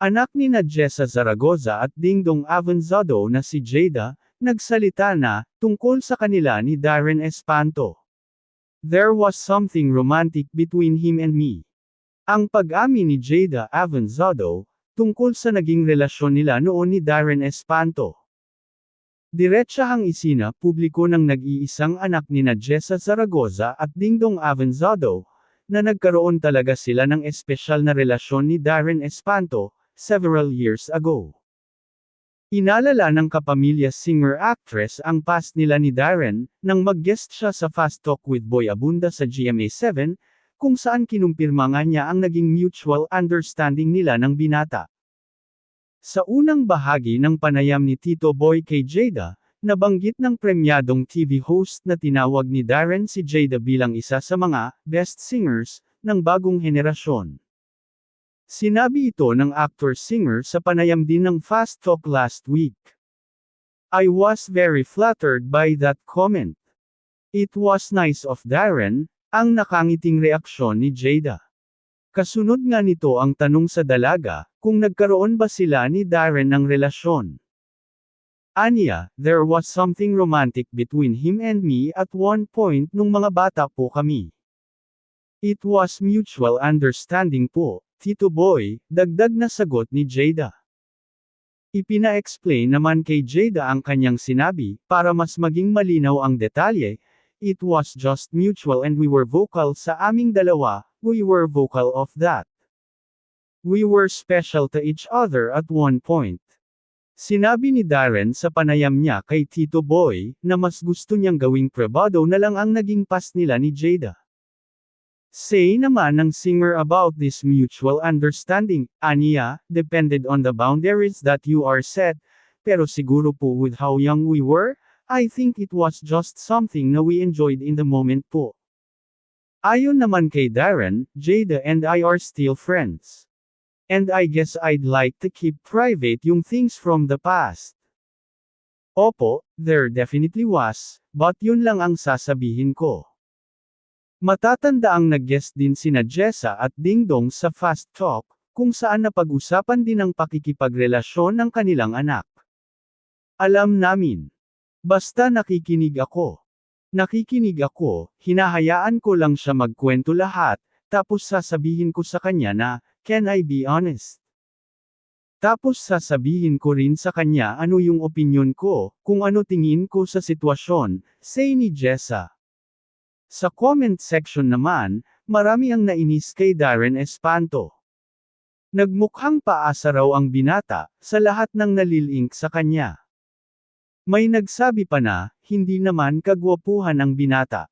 Anak ni Jessa Zaragoza at Dingdong Avanzado na si Jada, nagsalita na, tungkol sa kanila ni Darren Espanto. There was something romantic between him and me. Ang pag-amin ni Jada Avanzado, tungkol sa naging relasyon nila noon ni Darren Espanto. Diretsahang publiko ng nag-iisang anak ni Jessa Zaragoza at Dingdong Avanzado, na nagkaroon talaga sila ng espesyal na relasyon ni Darren Espanto, several years ago. Inalala ng kapamilya singer-actress ang past nila ni Darren, nang mag-guest siya sa Fast Talk with Boy Abunda sa GMA7, kung saan kinumpirma nga niya ang naging mutual understanding nila ng binata. Sa unang bahagi ng panayam ni Tito Boy kay Jada, nabanggit ng premyadong TV host na tinawag ni Darren si Jada bilang isa sa mga best singers ng bagong henerasyon. Sinabi ito ng actor-singer sa panayam din ng Fast Talk last week. I was very flattered by that comment. It was nice of Darren, ang nakangiting reaksyon ni Jada. Kasunod nga nito ang tanong sa dalaga, kung nagkaroon ba sila ni Darren ng relasyon. Aniya, there was something romantic between him and me at one point nung mga bata po kami. It was mutual understanding po, Tito Boy, dagdag na sagot ni Jada. Ipina-explain naman kay Jada ang kanyang sinabi, para mas maging malinaw ang detalye, it was just mutual and we were vocal sa aming dalawa, we were vocal of that. We were special to each other at one point. Sinabi ni Darren sa panayam niya kay Tito Boy, na mas gusto niyang gawing privado na lang ang naging past nila ni Jada. Say naman ng singer about this mutual understanding, aniya, depended on the boundaries that you are set, pero siguro po with how young we were, I think it was just something na we enjoyed in the moment po. Ayon naman kay Darren, Jada and I are still friends. And I guess I'd like to keep private yung things from the past. Opo, there definitely was, but yun lang ang sasabihin ko. Matatanda ang nag-guest din sina Jessa at Dingdong sa Fast Talk, kung saan napag-usapan din ang pakikipagrelasyon ng kanilang anak. Alam namin. Basta nakikinig ako. Nakikinig ako, hinahayaan ko lang siya magkwento lahat, tapos sasabihin ko sa kanya na, can I be honest? Tapos sasabihin ko rin sa kanya ano yung opinyon ko, kung ano tingin ko sa sitwasyon, say ni Jessa. Sa comment section naman, marami ang nainis kay Darren Espanto. Nagmukhang paasa raw ang binata, sa lahat ng nalilink sa kanya. May nagsabi pa na, hindi naman kagwapuhan ang binata.